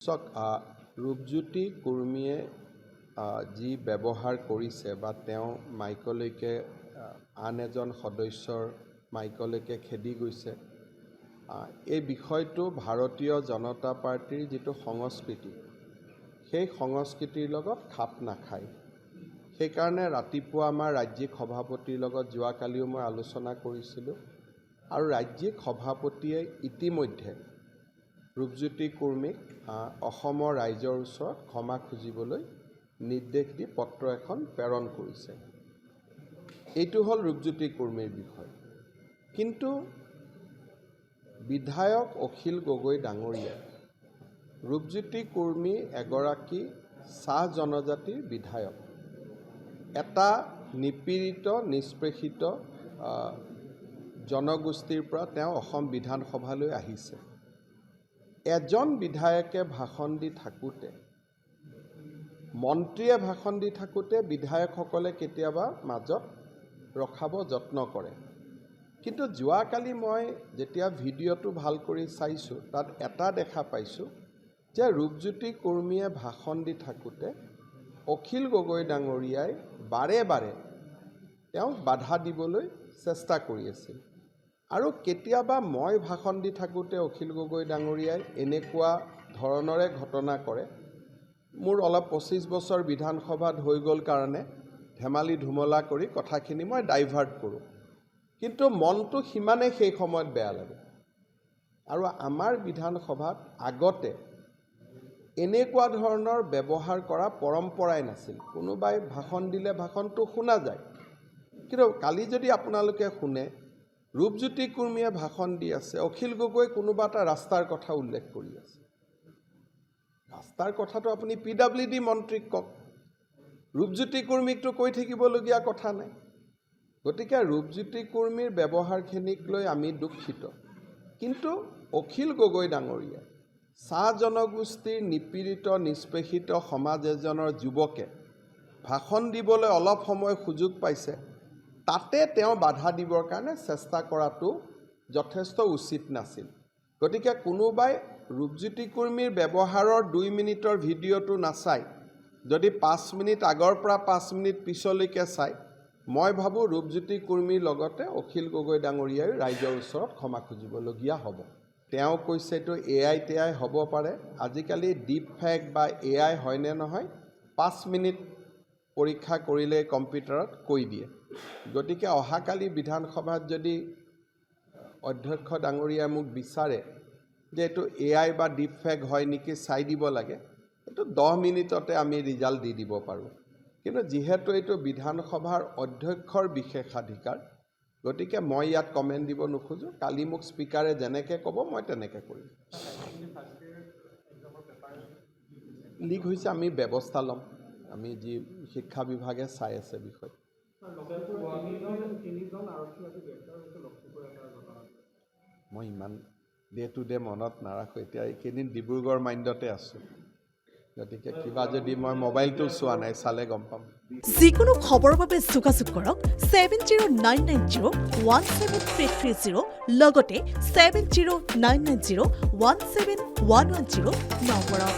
চক ৰূপজ্যোতি কুৰ্মীয়ে যি ব্যৱহাৰ কৰিছে বা তেওঁ মাইকলৈকে আন এজন সদস্যৰ মাইকলৈকে খেদি গৈছে, এই বিষয়টো ভাৰতীয় জনতা পাৰ্টিৰ যিটো সংস্কৃতি, সেই সংস্কৃতিৰ লগত খাপ নাখায়। সেইকাৰণে ৰাতিপুৱা আমাৰ ৰাজ্যিক সভাপতিৰ লগত যোৱাকালিও মই আলোচনা কৰিছিলোঁ আৰু ৰাজ্যিক সভাপতিয়ে ইতিমধ্যে ৰূপজ্যোতি কুৰ্মীক অসমৰ ৰাইজৰ ওচৰত ক্ষমা খুজিবলৈ নিৰ্দেশ দি পত্ৰ এখন প্ৰেৰণ কৰিছে। এইটো হ'ল ৰূপজ্যোতি কুৰ্মীৰ বিষয়। কিন্তু বিধায়ক অখিল গগৈ ডাঙৰীয়া ৰূপজ্যোতি কুৰ্মী এগৰাকী চাহ জনজাতিৰ বিধায়ক, এটা নিপীড়িত নিষ্পেষিত জনগোষ্ঠীৰ পৰা তেওঁ অসম বিধানসভালৈ আহিছে। এজন বিধায়কে ভাষণ দি থাকোঁতে, মন্ত্ৰীয়ে ভাষণ দি থাকোঁতে বিধায়কসকলে কেতিয়াবা মাজত ৰখাব যত্ন কৰে। কিন্তু যোৱাকালি মই যেতিয়া ভিডিঅ'টো ভাল কৰি চাইছোঁ, তাত এটা দেখা পাইছোঁ যে ৰূপজ্যোতি কুৰ্মীয়ে ভাষণ দি থাকোঁতে অখিল গগৈ ডাঙৰীয়াই বাৰে বাৰে তেওঁক বাধা দিবলৈ চেষ্টা কৰি আছিল। আৰু কেতিয়াবা মই ভাষণ দি থাকোঁতে অখিল গগৈ ডাঙৰীয়াই এনেকুৱা ধৰণৰে ঘটনা কৰে। মোৰ অলপ 25 বছৰ বিধানসভাত হৈ গ'ল কাৰণে ধেমালি ধুমলা কৰি কথাখিনি মই ডাইভাৰ্ট কৰোঁ, কিন্তু মনটো সিমানেই সেই সময়ত বেয়া লাগে। আৰু আমাৰ বিধানসভাত আগতে এনেকুৱা ধৰণৰ ব্যৱহাৰ কৰা পৰম্পৰাই নাছিল। কোনোবাই ভাষণ দিলে ভাষণটো শুনা যায়, কিন্তু কালি যদি আপোনালোকে শুনে, ৰূপজ্যোতি কুৰ্মীয়ে ভাষণ দি আছে, অখিল গগৈ কোনোবা এটা ৰাস্তাৰ কথা উল্লেখ কৰি আছে। ৰাস্তাৰ কথাটো আপুনি PWD মন্ত্ৰীক কওক, ৰূপজ্যোতি কুৰ্মীকটো কৈ থাকিবলগীয়া কথা নাই। গতিকে ৰূপজ্যোতি কুৰ্মীৰ ব্যৱহাৰখিনিক লৈ আমি দুখিত। কিন্তু অখিল গগৈ ডাঙৰীয়া চাহ জনগোষ্ঠীৰ নিপীড়িত নিষ্পেষিত সমাজ এজনৰ যুৱকে ভাষণ দিবলৈ অলপ সময় সুযোগ পাইছে, তাতে তেওঁ বাধা দিবৰ কাৰণে চেষ্টা কৰাটো যথেষ্ট উচিত নাছিল। গতিকে কোনোবাই ৰূপজ্যোতি কুৰ্মীৰ ব্যৱহাৰৰ 2 মিনিটৰ ভিডিঅ'টো নাচাই যদি 5 মিনিট আগৰ পৰা 5 মিনিট পিছলৈকে চাই, মই ভাবোঁ ৰূপজ্যোতি কুৰ্মীৰ লগতে অখিল গগৈ ডাঙৰীয়াই ৰাইজৰ ওচৰত ক্ষমা খুজিবলগীয়া হ'ব। তেওঁ কৈছে এইটো AI টেআই হ'ব পাৰে। আজিকালি ডিপ ফেক বা AI হয়নে নহয় 5 মিনিট পৰীক্ষা কৰিলে কম্পিউটাৰত কৈ দিয়ে। গতিকে অহাকালি বিধানসভাত যদি অধ্যক্ষ ডাঙৰীয়াই মোক বিচাৰে যে এইটো AI বা ডিপ ফেক হয় নেকি চাই দিব লাগে, এইটো 10 মিনিটতে আমি ৰিজাল্ট দি দিব পাৰোঁ। কিন্তু যিহেতু এইটো বিধানসভাৰ অধ্যক্ষৰ বিশেষাধিকাৰ, গতিকে মই ইয়াত কমেণ্ট দিব নোখোজোঁ। কালি মোক স্পীকাৰে যেনেকৈ ক'ব মই তেনেকৈ কৰিম। লিক হৈছে, আমি ব্যৱস্থা ল'ম। আমি যি শিক্ষা বিভাগে চাই আছে বিষয়। মই ইমান ডে টু ডে মনত নাৰাখোঁ। এতিয়া এইকেইদিন ডিব্ৰুগড় মাইণ্ডতে আছোঁ, গতিকে কিবা যদি মই মোবাইলটো চোৱা নাই, চালে গম পাম। যিকোনো খবৰৰ বাবে যোগাযোগ কৰক 7099017330 লগতে 7099017110 নম্বৰত।